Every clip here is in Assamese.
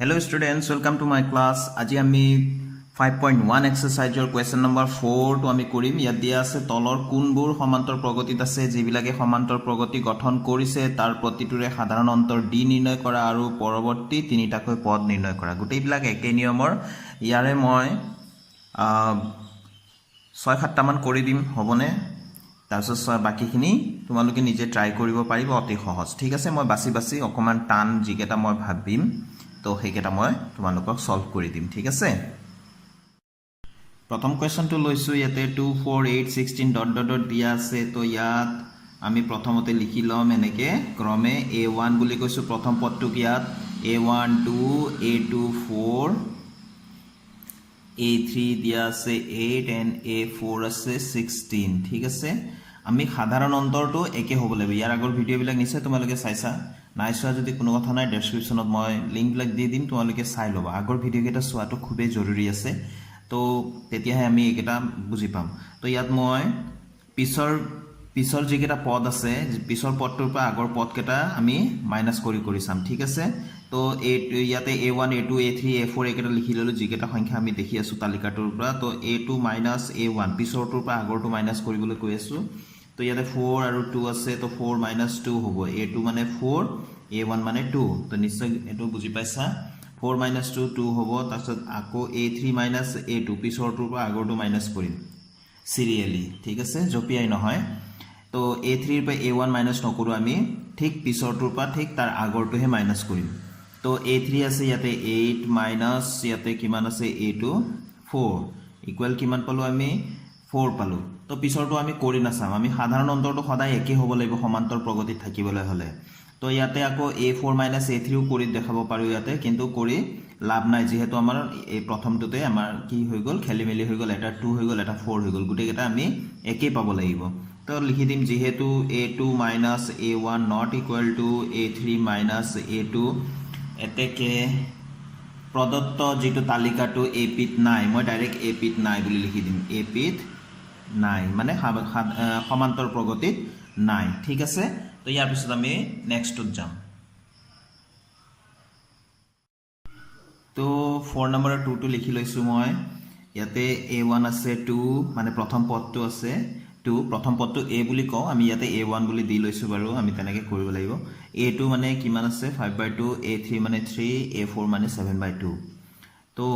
Hello students, welcome to my class. আজি আমি 5.1 exercise question number 4 to আমি কৰিম। ইয়াত দিয়া আছে তলৰ কোনবোৰ সমান্তৰ প্ৰগতিত আছে যিবিলাকে সমান্তৰ প্ৰগতি গঠন কৰিছে তাৰ প্ৰতিটোৰে সাধাৰণ অন্তৰ d নিৰ্ণয় কৰা আৰু পৰৱৰ্তী তিনিটাকৈ পদ নিৰ্ণয় কৰা। গোটেইবিলাক একে নিয়মৰ। ইয়াৰে মই 6-7টা মান কৰি দিম হ'বনে? তাৰপিছত বাকিখিনি তোমালোকে নিজে ট্ৰাই কৰিব পাৰিবা, অতি সহজ। ঠিক আছে, মই বাছি বাছি অকমান টান যিকেইটা মই ভাবিম তো সেইকেইটা মই তোমালোকক সলভ কৰি দিম। ঠিক আছে, প্ৰথম কোৱেশ্চনটো লৈছো। ইয়াতে 2 4 8 16 ডট ডট ডট দিয়া আছে। তো ইয়াত আমি প্ৰথমতে লিখি লম এনেকে ক্ৰমে a1 বুলি কৈছো প্ৰথম পদটোক। ইয়াত a1 2 a2 4 a3 দিয়া আছে 8 and a4 আছে 16। ঠিক আছে, আমি সাধাৰণ অন্তৰটো একে হ'ব লাগিব। ইয়াৰ আগৰ ভিডিঅ'বিলাক নিশ্চয় তোমালোকে চাইছা। নাই চোৱা যদি কোনো কথা নাই, ডেছক্ৰিপশ্যনত মই লিংকবিলাক দি দিম, তোমালোকে চাই ল'বা। আগৰ ভিডিঅ'কেইটা চোৱাটো খুবেই জৰুৰী আছে, তো তেতিয়াহে আমি এইকেইটা বুজি পাম। তো ইয়াত মই পিছৰ যিকেইটা পদ আছে, পিছৰ পদটোৰ পৰা আগৰ পদকেইটা আমি মাইনাছ কৰি চাম। ঠিক আছে, তো ইয়াতে a1 a2 a3 a4 এইকেইটা লিখি ল'লোঁ যিকেইটা সংখ্যা আমি দেখি আছোঁ তালিকাটোৰ পৰা। তো a2 মাইনাছ a1 পিছৰটোৰ পৰা আগৰটো মাইনাছ কৰিবলৈ কৈ আছোঁ। তো ইয়াতে 4 আৰু 2 আছে, তো 4 মাইনাছ 2 হ'ব। a2 মানে 4 a1 মানে 2, তো নিশ্চয় এইটো বুজি পাইছা। 4 মাইনাছ 2 2 হ'ব। তাৰপিছত আকৌ a3 মাইনাছ a2 পিছৰটোৰ পৰা আগৰটো মাইনাছ কৰিম চিৰিয়েলি। ঠিক আছে, জপিয়াই নহয়। তো a3ৰ পৰা a1 মাইনাছ নকৰোঁ আমি, ঠিক পিছৰটোৰ পৰা ঠিক তাৰ আগৰটোহে মাইনাছ কৰিম। তো a3 আছে ইয়াতে 8 মাইনাছ ইয়াতে কিমান আছে a2 4 ইকুৱেল কিমান পালোঁ আমি 4 পালোঁ। তো পিছৰটো আমি কৰি নাচাম, আমি সাধাৰণ অন্তৰটো সদায় একে হ'ব লাগিব সমান্তৰ প্ৰগতিত থাকিবলৈ হ'লে। তো ইয়াতে আকৌ a4 মাইনাছ a3ও কৰি দেখাব পাৰোঁ ইয়াতে, কিন্তু কৰি লাভ নাই যিহেতু আমাৰ এই প্ৰথমটোতে আমাৰ কি হৈ গ'ল, খেলি মেলি হৈ গ'ল। এটা 2 হৈ গ'ল, এটা 4 হৈ গ'ল, গোটেইকেইটা আমি একেই পাব লাগিব। তো লিখি দিম যিহেতু a2 minus a1 not equal to a3 minus a2। এতেকে প্ৰদত্ত যিটো তালিকাটো এপিত নাই, মই ডাইৰেক্ট এপিত নাই বুলি লিখি দিম। এপিত নাই মানে সমান্তৰ প্ৰগতিত নাই। ঠিক আছে, তো ইয়াৰ পিছত আমি নেক্সটটোত যাম। তো 4 নম্বৰৰ 2টো লিখি লৈছোঁ মই। ইয়াতে a1 আছে 2 মানে প্ৰথম পদটো আছে 2, প্ৰথম পদটো a বুলি কওঁ আমি, ইয়াতে a1 বুলি দি লৈছোঁ বাৰু, আমি তেনেকৈ কৰিব লাগিব। a2 মানে কিমান আছে 5/2, a3 মানে 3, a4 মানে 7/2। তো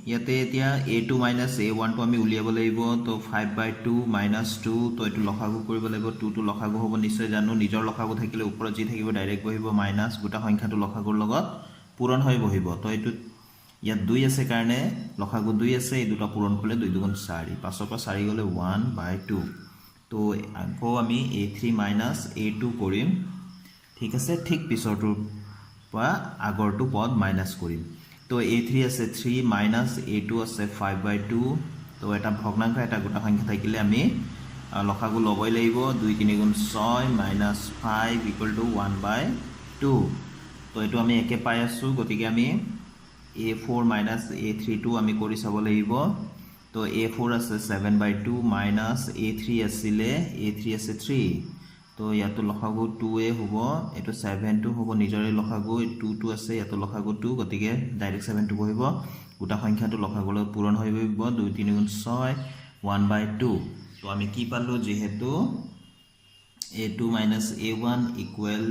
ইয়াতে এতিয়া a2 মাইনাছ a1টো আমি উলিয়াব লাগিব। তো 5/2 মাইনাছ 2, তো এইটো লসাগু কৰিব লাগিব। 2টো লসাগু হ'ব নিশ্চয় জানো, নিজৰ লসাগু থাকিলে ওপৰত যি থাকিব ডাইৰেক্ট বহিব, মাইনাছ গোটা সংখ্যাটো লসাগুৰ লগত পূৰণ হৈ বহিব। তো এইটোত ইয়াত 2 আছে কাৰণে লসাগু 2 আছে, এই দুটা পূৰণ কৰিলে 2 2 4, 5ৰ পৰা 4 গ'লে 1/2। তো আকৌ আমি a3 মাইনাছ a2 কৰিম। ঠিক আছে, ঠিক পিছৰটোৰ পৰা আগৰটো পদ মাইনাছ কৰিম। তো a3 আছে 3 মাইনাছ a2 আছে 5/2। তো এটা ভগ্নাংশ এটা গোটা সংখ্যা থাকিলে আমি লসাগু ল'বই লাগিব। 2 3 6 মাইনাছ 5 ইকুৱেল টু 1/2। তো এইটো আমি একে পাই আছোঁ, গতিকে আমি a4 মাইনাছ a3টো আমি কৰি চাব লাগিব। তো a4 আছে 7/2 মাইনাছ a3 আছিলে a3 আছে 3। তো ইয়াতো লসাগু 2 হ'ব, এইটো 7টো হ'ব নিজৰে লসাগু, 2টো আছে ইয়াতো লসাগু 2, গতিকে ডাইৰেক্ট 7টো বহিব। গোটা সংখ্যাটো লসাগুৰ লগত পূৰণ হৈ বহিব। 2 3 6 1/2। তো আমি কি পালোঁ, যিহেতু a2 minus a1 equal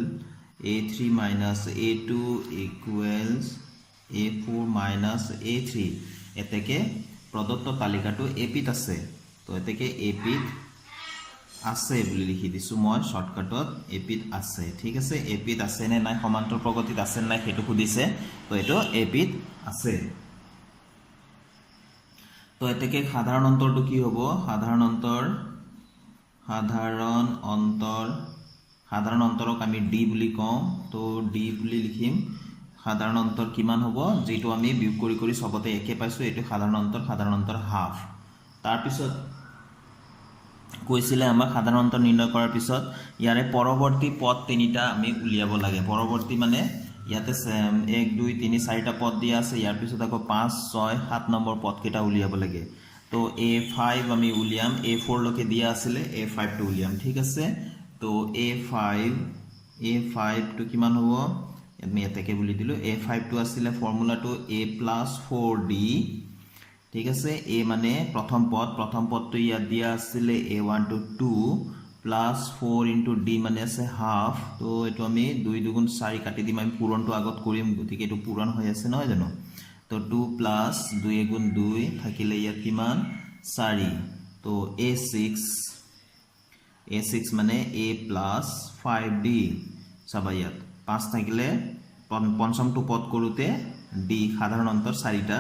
a3 minus a2 equals a4 minus a3। এতেকে প্ৰদত্ত তালিকাটো এপিত আছে। তো এতেকে এপিত আছে বুলি লিখি দিছোঁ মই শ্বৰ্টকাটত, এপিত আছে। ঠিক আছে, এপিত আছে নে নাই, সমান্তৰ প্ৰগতিত আছে নে নাই সেইটো সুধিছে। তো এইটো এপিত আছে। তো এতেকে সাধাৰণ অন্তৰটো কি হ'ব, সাধাৰণ অন্তৰক আমি ডি বুলি কওঁ। তো ডি বুলি লিখিম। সাধাৰণ অন্তৰ কিমান হ'ব, যিটো আমি বিয়োগ কৰি চবতে একে পাইছোঁ, এইটো সাধাৰণ অন্তৰ হাফ। তাৰপিছত কৈছিলে আমাক সাধাৰণ অন্তৰ নিৰ্ণয় কৰাৰ পিছত ইয়াৰে পৰৱৰ্তী পদ তিনিটা আমি উলিয়াব লাগে। পৰৱৰ্তী মানে ইয়াতে 1 2 3 4টা পদ দিয়া আছে, ইয়াৰ পিছত আকৌ 5 6 7 নম্বৰ পদকেইটা উলিয়াব লাগে। তো a5 আমি উলিয়াম, a4 লৈকে দিয়া আছিলে, a5টো উলিয়াম। ঠিক আছে, তো a5টো কিমান হ'ব, আমি এতেকে বুলি দিলো a5 টো আছিলে ফৰ্মুলাটো a+4d ঠিক আছে a মানে প্ৰথম পদটো ইয়াত দিয়া আছিলে a1 to 2 plus 4 into d মানে আছে হাফ তো এটো আমি 2 দুগুণ 4 কাটি দিম আমি পূৰণটো আগত কৰিম গতিকে এটো পূৰণ হৈ আছে নহয় জানো তো 2 plus 2 গুণ 2 থাকিলে ইয়াত কিমান 4 তো a6 মানে a plus 5d চাবা ইয়াত 5 থাকিলে পঞ্চমটো পদ কৰোতে d সাধাৰণ অন্তৰ 4টা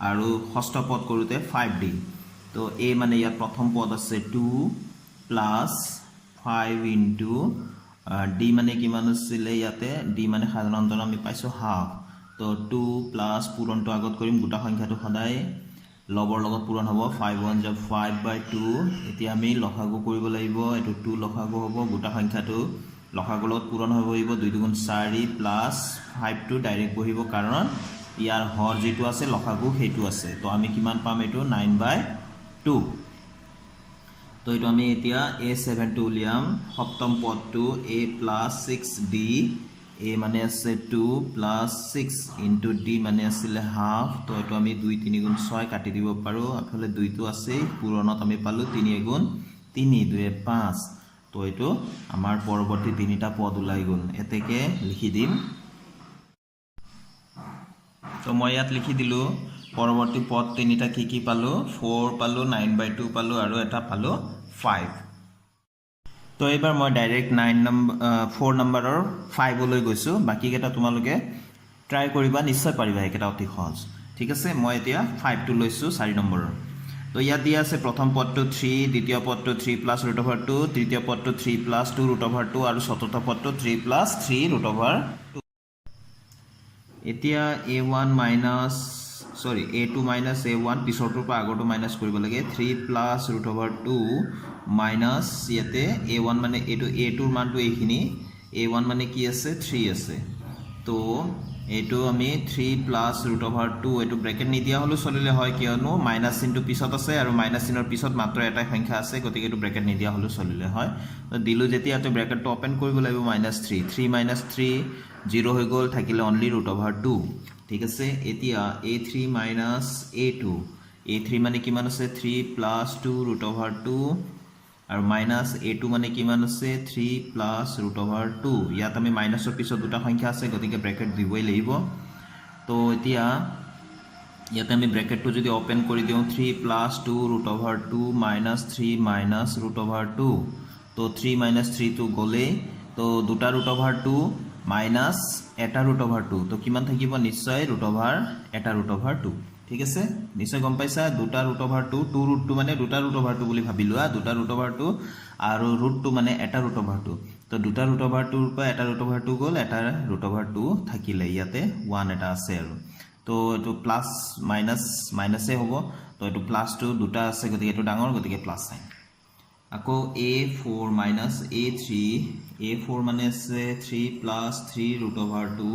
আৰু ষষ্ঠ পদ কৰোতে 5d তো a মানে ইয়াত প্ৰথম পদ আছে 2 plus 5 into d মানে কিমান আছিলে ইয়াতে d মানে সাধাৰণ অন্তৰ আমি পাইছো হাফ তো 2 plus পূৰণটো আগত কৰিম গোটা সংখ্যাটো সদায় লবৰ লগত পূৰণ হ'ব 5 1 যা 5/2 এতিয়া আমি লসাগু কৰিব লাগিব এটো 2 লসাগু হ'ব গোটা সংখ্যাটো লসাগু লগত পূৰণ হ'ব 2 দুগুণ 4 plus 5 টো ডাইৰেক্ট বহিব কাৰণ ইয়াৰ হৰ যেটো আছে লসাগু হেতু আছে তো আমি কিমান পাম এটো 9/2 তো এটো আমি এতিয়া a7 টো উলিয়াম সপ্তম পদটো a plus 6d a মানে আছে 2 plus 6 into d মানে আছিল হাফ তো এটো আমি 2 3 গুণ 6 কাটি দিব পাৰো আফালে 2 টো আছে পূৰণত আমি পালো 3 গুণ 3 2 5 তো এটো আমাৰ পৰৱৰ্তী তিনিটা পদ ওলাই গল এতেকে লিখি দিম তো মই ইয়াত লিখি দিলো পৰৱৰ্তী পদ তিনিটা কি পালো 4 পালো 9/2 পালো আৰু এটা পালো 5 তো এবাৰ মই ডাইৰেক্ট 4 নম্বৰৰ 5 লৈ গৈছো বাকি কেটা তোমালোকে ট্ৰাই কৰিবা নিশ্চয় পাৰিবা একেটা অতি সহজ ঠিক আছে মই এতিয়া 5 টো লৈছো 4 নম্বৰৰ তো ইয়াত দিয়া আছে প্ৰথম পদটো 3 দ্বিতীয় পদটো 3 plus √2 তৃতীয় পদটো 3 plus 2 √2 আৰু চতুৰ্থ পদটো 3 plus 3 √2 এতিয়া a1 minus a2 minus a1 পিছৰটোৰ পৰা আগৰটো মাইনাস কৰিব লাগে 3 plus √2 minus ইয়াতে a1 মানে এটো a2 ৰ মানটো এইখিনি a1 মানে কি আছে 3 আছে তো এটো আমি 3 plus √2 এটো ব্ৰেকেট নিদিয়া হলো চলিলে হয় কিয়নো মাইনাস চিনটো পিছত আছে আৰু মাইনাস চিনৰ পিছত মাত্ৰ এটা সংখ্যা আছে গতিকে এটো ব্ৰেকেট নিদিয়া হলো চলিলে হয় তো দিলু যেতিয়া এটো ব্ৰেকেটটো ওপেন কৰিব লাগিব -3 minus 3 0 হৈ গল থাকিলে অনলি √2 ঠিক আছে এতিয়া a3 minus a2 মানে কিমান আছে 3 plus 2 √2 আৰু মাইনাস a2 মানে কিমান আছে 3 plus √2 ইয়াত আমি মাইনাসৰ পিছত দুটা সংখ্যা আছে গতিকে ব্ৰেকেট দিবই লাগিব তো এতিয়া ইয়াতে আমি ব্ৰেকেটটো যদি ওপেন কৰি দিও 3 plus 2 √2 minus 3 minus √2 তো 3 minus 3 টো গলে তো দুটা √2 minus এটা √2 তো কিমান থাকিব নিশ্চয় এটা √2 ঠিক আছে নিশ্চয় গম পাইছা দুটা √2 2√2 মানে দুটা √2 বুলি ভাবিলোৱা দুটা √2 আৰু √2 মানে এটা √2 তো দুটা √2 ৰ পৰা এটা √2 গল এটা √2 থাকিলে ইয়াতে 1 এটা আছে আৰু তো এটো প্লাস মাইনাসে হ'ব তো এটো প্লাস টো দুটা আছে গতিকে এটো ডাঙৰ গতিকে প্লাস সাইন আকৌ a4 minus a3 মানে আছে 3 plus 3 √2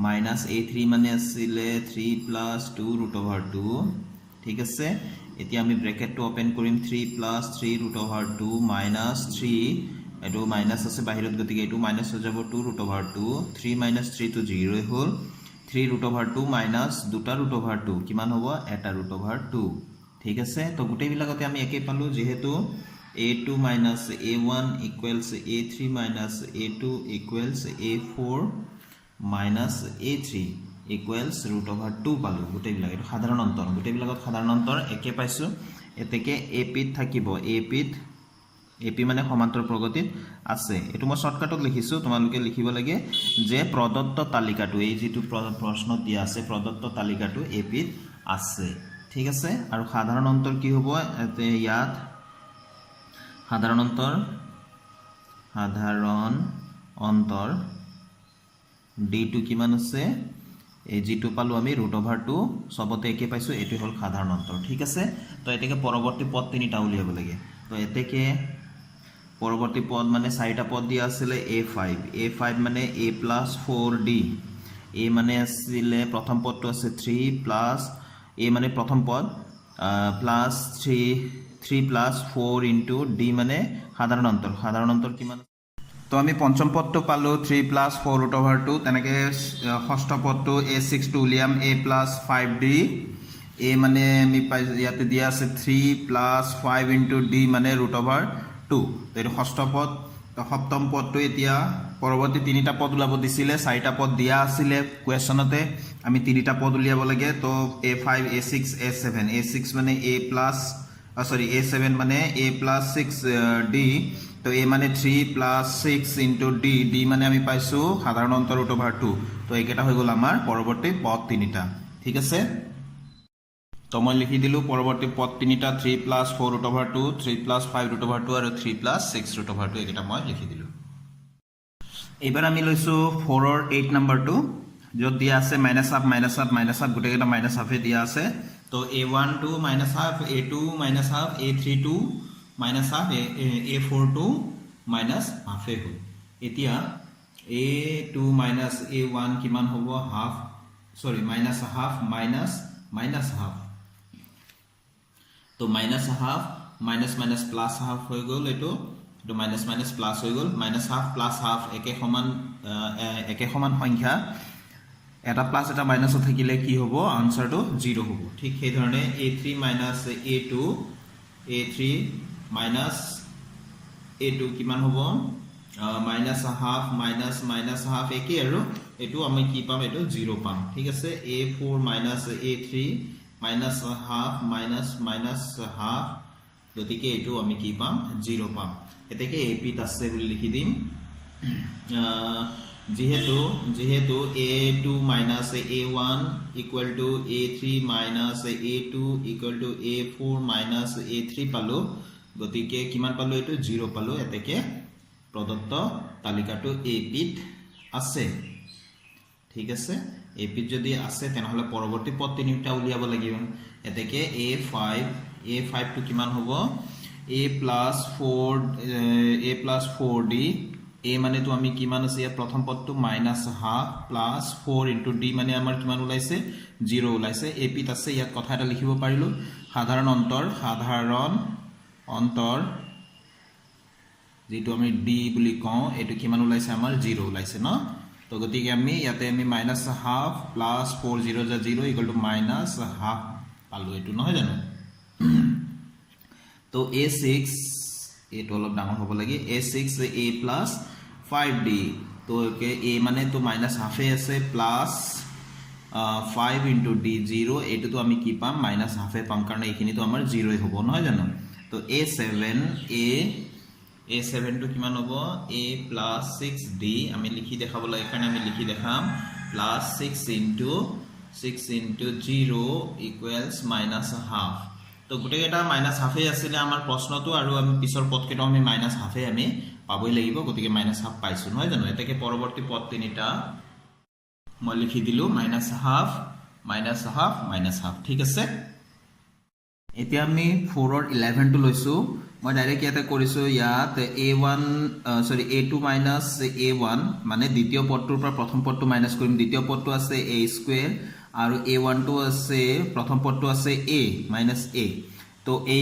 minus a3 মানে আছিলে 3 plus 2 √2 ঠিক আছে এতিয়া আমি ব্ৰেকেটটো ওপেন কৰিম 3 plus 3 √2 minus 3 এটো মাইনাস আছে বাহিৰত গতিকে এটো মাইনাস হৈ যাব 2 √2 3 minus 3 to 0 হ'ল 3 √2 minus দুটা √2 কিমান হ'ব এটা √2 ঠিক আছে তো গোটেই বিলাকতে আমি একে পালো যেহেতু a2 minus a1 equals a3 minus a2 equals a4 minus a3 equals √2 পালো গোটেই বিলাক এটা সাধাৰণ অন্তৰ গোটেই বিলাকত সাধাৰণ অন্তৰ একে পাইছো এতেকে ap থাকিব ap মানে সমান্তৰ প্ৰগতিত আছে এটো মই শৰ্টকাটত লিখিছো তোমালোকে লিখিব লাগে যে প্ৰদত্ত তালিকাটো এই যেটো প্ৰশ্ন দিয়া আছে প্ৰদত্ত তালিকাটো ap আছে ঠিক আছে আৰু সাধাৰণ অন্তৰ কি হ'ব ইয়াত সাধাৰণ অন্তৰ d2 কিমান আছে এই যেটো পালো আমি √2 সবতে একে পাইছো এটো হল সাধাৰণ অন্তৰ ঠিক আছে তো এতেকে পৰৱৰ্তী পদ তিনিটা উলিয়াব লাগে তো এতেকে পৰৱৰ্তী পদ মানে চাৰিটা পদ দিয়া আছিল a5 মানে a plus 4d a মানে আছিল প্ৰথম পদটো আছে 3 plus a মানে প্ৰথম পদ plus 3 plus 4 into d মানে সাধাৰণ অন্তৰ কিমান তো আমি পঞ্চম পদটো পালোঁ 3 + 4 √2 তেনেকৈ ষষ্ঠ পদটো a6 টো উলিয়াম a + 5d a মানে আমি পাই ইয়াতে দিয়া আছে 3 + 5 * d মানে √2 তো এইটো ষষ্ঠ পদ সপ্তম পদটো এতিয়া পৰৱৰ্তী তিনিটা পদ ওলাব দিছিলে চাৰিটা পদ দিয়া আছিলে কুৱেশ্যনতে আমি তিনিটা পদ উলিয়াব লাগে তো a5 a6 a7 a6 মানে a প্লাছ a7 মানে a + 6d তো a মানে 3 + 6 * d d মানে আমি পাইছোঁ সাধাৰণ অন্তৰ √2 তো এইকেইটা হৈ গ'ল আমাৰ পৰৱৰ্তী পদ তিনিটা ঠিক আছে তো মই লিখি দিলোঁ পৰৱৰ্তী পদ তিনিটা 3 + 4 √2 3 + 5 √2 আৰু 3 + 6 √2 এইকেইটা মই লিখি দিলোঁ এইবাৰ আমি লৈছোঁ 4ৰ 8 নম্বৰটো য'ত দিয়া আছে -1 গোটেইকেইটা -1 দিয়া আছে তো a1 টো -1 a2 -1 a3 টো -1 a4 টো -1 হ'ল এতিয়া a2 - a1 কিমান হ'ব হাফ সৰি -1/2 তো -1/2 প্লাছ হাফ হৈ গ'ল এইটো প্লাছ হৈ গ'ল -1/2 প্লাছ হাফ একে সমান সংখ্যা এটা প্লাছ এটা মাইনাছত থাকিলে কি হ'ব আনসাৰটো 0 হ'ব ঠিক সেই ধৰণে a3 - a2 a3 - a2 কিমান হ'ব -1/2 একে আৰু এটো আমি কি পাম এটো 0 পাম ঠিক আছে a4 - a3 -1/2 গতিকে এটো আমি কি পাম 0 পাম এতেকে a পিত আছে বুলি লিখি দিম যেহেতু a2 - a1 = a3 - a2 = a4 - a3 পালো গতিকে কিমান পালো এটো 0 পালো এতেকে প্ৰদত্ত তালিকাটো a পিত আছে ঠিক আছে a পিত যদি আছে তেনেহলে পৰৱৰ্তী পদ তিনিটা উলিয়াব লাগিব এতেকে a5 টো কিমান হ'ব a + 4d a মানে তো আমি কিমান আছে ইয়াত প্ৰথম পদটো -1/2 + 4 * d মানে আমাৰ কিমান ওলাইছে 0 ওলাইছে a পিত আছে ইয়াত কথা এটা লিখিব পাৰিলো সাধাৰণ অন্তৰ যেটো আমি d বুলি কওঁ এটো কিমান ওলাইছে আমাৰ 0 ওলাইছে ন তো গতিকে আমি ইয়াতে আমি -1/2 + 4 0 = 0 = -1/2 পালো এটো নহয় জানো তো a6 এটো অলপ ডাঙৰ হ'ব লাগে a6 a + 5d তো a মানে তো -1/2 আছে প্লাস 5 * d 0 এটো তো আমি কি পাম -1/2 পাম কাৰণ এইখিনি তো আমাৰ 0 হ'ব নহয় জানো তো a7 টো কিমান হ'ব a + 6d আমি লিখি দেখাব লাগে কাৰণ আমি লিখি দেখাম +6 * 0 = -1/2 তো গোটেইটা -1/2 আছিলে আমাৰ প্ৰশ্নটো আৰু আমি পিছৰ পদকেইটা আমি -1/2 আমি পাবই লাগিব গতিকে -1/2 পাইছো নহয় জানো এটাকে পৰৱৰ্তী পদ তিনিটা মই লিখি দিলো -1/2 ঠিক আছে এতিয়া আমি 4ৰ 11 টো লৈছো মই ডাইৰেক্ট ইয়াতে কৰিছো ইয়াত a2 - a1 মানে দ্বিতীয় পদটোৰ পৰা প্ৰথম পদটো মাইনাস কৰিম দ্বিতীয় পদটো আছে a² আৰু a1 টো আছে প্ৰথম পদটো আছে a - a তো a²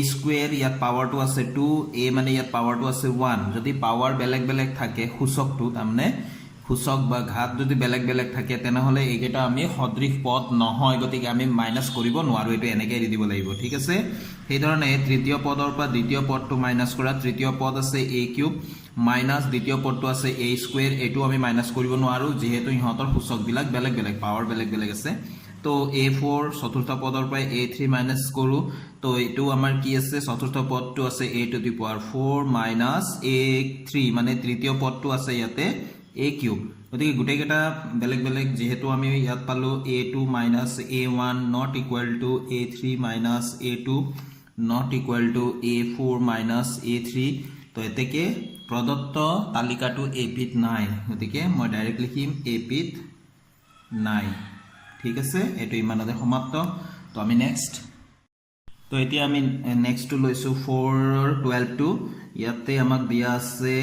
ইয়াত পাৱাৰটো আছে 2 a মানে ইয়াত পাৱাৰটো আছে 1 যদি পাৱাৰ বেলেগ থাকে সূচকটো তাৰমানে সূচক বা ঘাত যদি বেলেগ থাকে তেনেহলে এইকেইটা আমি সদৃশ পদ নহয় গতিকে আমি মাইনাস কৰিব নোৱাৰো এটো এনেকৈ দি দিব লাগিব ঠিক আছে সেই ধৰণে তৃতীয় পদৰ পৰা দ্বিতীয় পদটো মাইনাস কৰা তৃতীয় পদ আছে a³ মাইনাস দ্বিতীয় পদটো আছে a² এটো আমি মাইনাস কৰিব নোৱাৰো যেহেতু ইহঁতৰ সূচক বিলাক বেলেগ পাৱাৰ বেলেগ আছে তো a4 চতুৰ্থ পদৰ পৰা a3 মাইনাস কৰো তো এটো আমাৰ কি আছে চতুৰ্থ পদটো আছে a⁴ মাইনাস a3 মানে তৃতীয় পদটো আছে ইয়াতে a³ গতিকে গোটেইকেইটা বেলেগ যেহেতু আমি ইয়াত পালো a2 - a1 not equal to a3 - a2 not equal to a4 - a3 তো এতেকে প্ৰদত্ত তালিকাটো a পিত নাই গতিকে মই ডাইৰেক্ট লিখিম a পিত নাই ঠিক আছে এটো ইমানতে সমাপ্ত তো আমি নেক্সট তো এতিয়া আমি নেক্সট টো লৈছো 4ৰ 12 টো ইয়াতে আমাক দিয়া আছে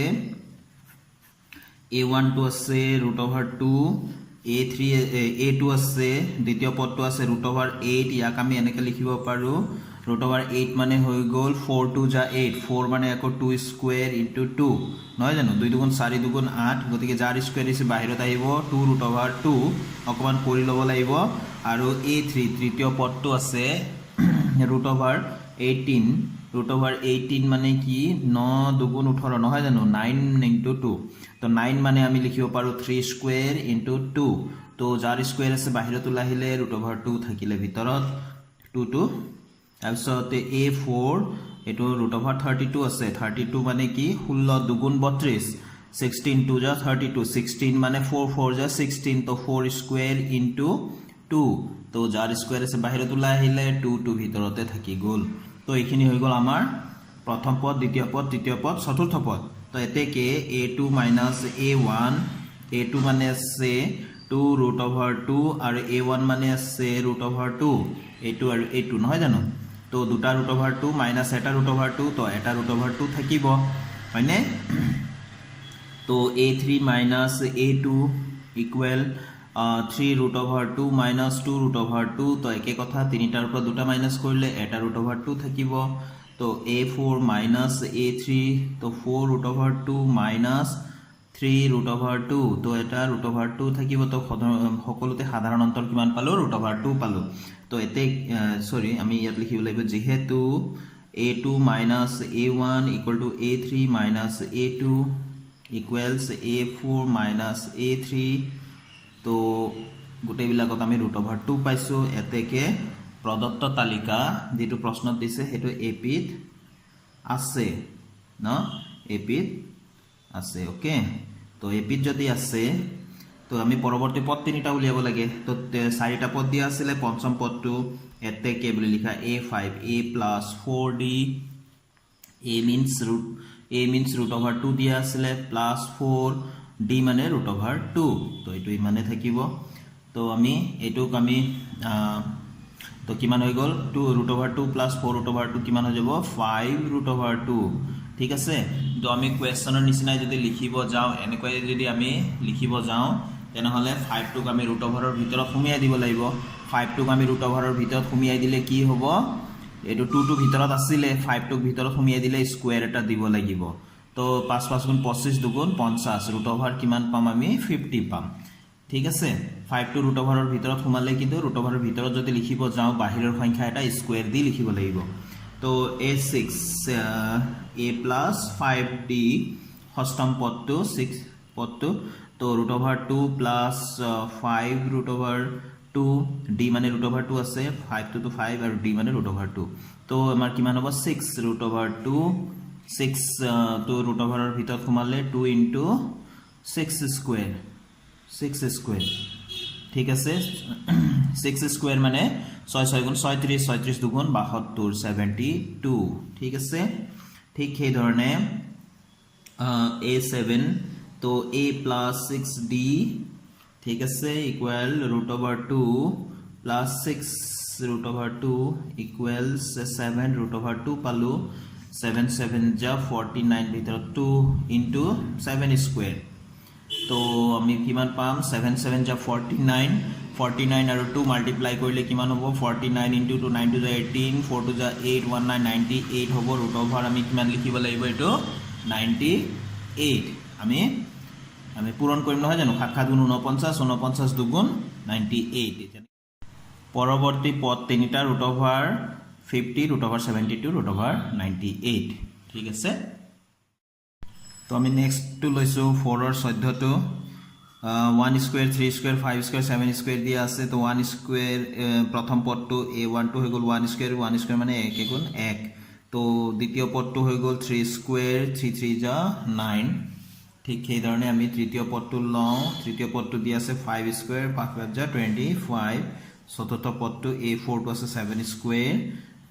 a1 টো আছে √2 a2 আছে দ্বিতীয় পদটো আছে √8 ইয়াক আমি এনেকৈ লিখিব পাৰো √8 মানে হৈ গ'ল 4 2 যা 8 4 মানে আকৌ 2 স্কোয়ার ইনটু 2 নহয় জানো 2 দুগুণ 4 দুগুণ 8 গতিকে যাৰ স্কোয়াৰ দিছে বাহিৰত আহিব 2√2 অকমান কৰি ল'ব লাগিব আৰু a3 তৃতীয় পদটো আছে √18 √18 মানে কি 9 দুগুণ 18 নহয় জানো 9 ইনটু 2 তো 9 মানে আমি লিখিব পাৰো 3 স্কোয়াৰ ইনটু 2 তো যাৰ স্কোয়াৰ আছে বাহিৰত ওলাহিলে √2 থাকিলে ভিতৰত 2 তাৰপিছত a4 এটো √32 আছে 32 মানে কি 16 দুগুণ 32 16 2 যা 32 16 মানে 4 4 যা 16 তো 4 স্কোয়ার ইনটু 2 তো যাৰ স্কোয়াৰ আছে বাহিৰত ওলাহিলে 2 ভিতৰতে থাকি গ'ল তো এইখিনি হৈ গ'ল আমাৰ প্ৰথম পদ দ্বিতীয় পদ তৃতীয় পদ চতুৰ্থ পদ তো এতেকে a2 a1 a2 মানে আছে 2√2 আৰু a1 মানে আছে √2 a2 আৰু a2 নহয় জানো তো দুটা √2 মাইনাস এটা √2 তো এটা √2 থাকিব হয়নে তো a3 minus a2 equal 3√2 minus 2√2 তো একে কথা তিনিটাৰ পৰা দুটা মাইনাস কৰিলে এটা √2 থাকিব তো a4 মাইনাস a3 তো 4√2 মাইনাস 3√2 তো এটা √2 থাকিব তো সকলোতে সাধাৰণ অন্তৰ কিমান পালো √2 পালো তো এতে সৰি আমি ইয়াত লিখিব লাগিব যেহেতু a2 minus a1 equal to a3 minus a2 equals a4 minus a3 তো গোটেই বিলাকত আমি √2 পাইছো এতেকে প্ৰদত্ত তালিকা যেটো প্ৰশ্নত দিছে হেতু এপিত আছে ন এপিত আছে ওকে তো এপিত যদি আছে তো আমি পৰৱৰ্তী পদ তিনিটা উলিয়াব লাগে তো চাৰিটা পদ দিয়া আছিল পঞ্চম পদটো এতেকে বুলি লিখা a5 a plus 4d a means √2 দিয়া আছিল plus 4 d মানে √2 তো এটো ইমানে থাকিব তো আমি এটোক আমি তো কিমান হৈ গল 2√2 plus 4√2 কিমান হৈ যাব 5√2 ঠিক আছে তো আমি কোৱেশ্চনৰ নিচিনাই যদি লিখিব যাও এনেকৈ যদি আমি লিখিব যাও তেনেহলে 5 টোক আমি √ৰ ভিতৰত সুমিয়াই দিব লাগিব 5 টোক আমি √ৰ ভিতৰত সুমিয়াই দিলে কি হ'ব এটো 2 টো ভিতৰত আছিল 5 টোক ভিতৰত সুমিয়াই দিলে স্কয়াৰ এটা দিব লাগিব তো 5 5 গুণ 25 দুগুণ 50 √ৰ কিমান পাম আমি 50 পাম ঠিক আছে 5 টো √ৰ ভিতৰত সুমালে কিন্তু √ৰ ভিতৰত যদি লিখিব যাও বাহিৰৰ সংখ্যা এটা স্কয়াৰ দি লিখিব লাগিব তো a6 a plus 5d ষষ্ঠম পদটো 6 পদটো তো √2 plus 5√2 d মানে √2 আছে 5 to 5 আৰু d মানে √2 তো আমাৰ কিমান হ'ব 6√2 6 তো √ৰ ভিতৰত সুমালে 2 into 6 স্কয়াৰ ঠিক আছে 6 স্কয়াৰ মানে 6 6 গুণ 36 36 দুগুণ 72 72 ঠিক আছে ঠিক সেই ধৰণে a7 তো a plus 6d ঠিক আছে ইকুয়াল √2 plus 6√2 equals 7√2 পালো 7 7 যা 49 ভিতৰত 2 into 7 স্কয়াৰ তো আমি কিমান পাম 7 7 যা 49 49 আৰু 2 মাল্টিপ্লাই কৰিলে কিমান হ'ব 49 into 2 9 to 18 4 to 8 19 98 হ'ব √, আমি কিমান লিখিব লাগিব এটো 98 আমি পূৰণ কৰিম নহয় জানো 7 7 গুণ 49 49 দুগুণ 98 পৰৱৰ্তী পদ তিনিটা √, 50 √72 √98 ঠিক আছে তো আমি নেক্সট টু লৈছো 4 ৰ 14 টো 1 স্কয়াৰ 3 স্কয়াৰ 5 স্কয়াৰ 7 স্কয়াৰ দিয়া আছে তো 1 স্কয়াৰ প্ৰথম পদটো a1 টো হৈ গল 1 স্কয়াৰ মানে 1 গুণ 1 তো দ্বিতীয় পদটো হৈ গল 3 স্কয়াৰ 3 3 যা 9 ঠিক সেই ধৰণে আমি তৃতীয় পদটো লওঁ তৃতীয় পদটো দিয়া আছে 5 স্কয়াৰ 5 5 যা 25 চতুৰ্থ পদটো a4 টো আছে 7 স্কয়াৰ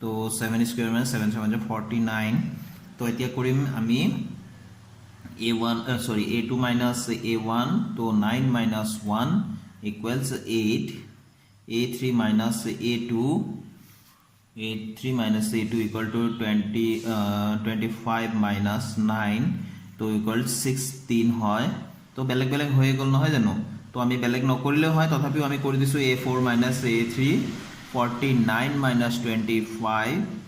তো 7 স্কয়াৰ মানে 7 7 যা 49 তো এতিয়া কৰিম আমি a1 sorry a2 minus a1 to 9 minus 1 equals 8 a3 minus a2 equal to 25 minus 9 to equals 16 হয় তো বেলেগ বেলেগ হৈ গল নহয় জানো তো আমি বেলেগ নকৰিলে হয় তথাপিও আমি কৰি দিছো a4 minus a3 49 minus 25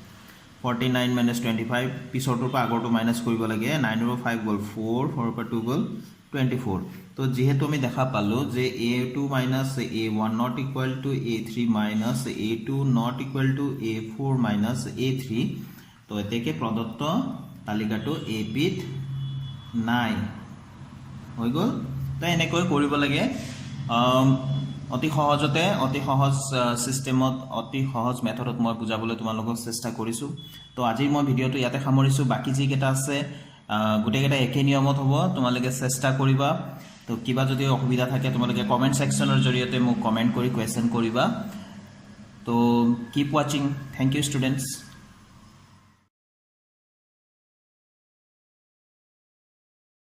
49 minus 25 পিছৰটোৰ পৰা আগৰটো মাইনাছ কৰিব লাগে 9 ৰ 5 গ'ল 4 4 ৰ পৰা 2 গ'ল 24 তো যেহেতু আমি দেখা পালো যে a2 minus a1 not equal to a3 minus a2 not equal to a4 minus a3 তো এতেকে প্ৰদত্ত তালিকাটো a-পিত নাই হৈ গ'ল তো এনেকৈ কৰিব লাগে অতি সহজতে অতি সহজ সিস্টেমত অতি সহজ মেথডত মই বুজাবলৈ তোমালোকক চেষ্টা কৰিছো তো আজি মই ভিডিওটো ইয়াতে সামৰিছো বাকি যি কেটা আছে গুটেকেটা একে নিয়মত হ'ব তোমালোকে চেষ্টা কৰিবা তো কিবা যদি অসুবিধা থাকে তোমালোকে কমেন্ট সেকশনৰ জৰিয়তে মোক কমেন্ট কৰি কোৱেশ্চন কৰিবা তো keep watching thank you students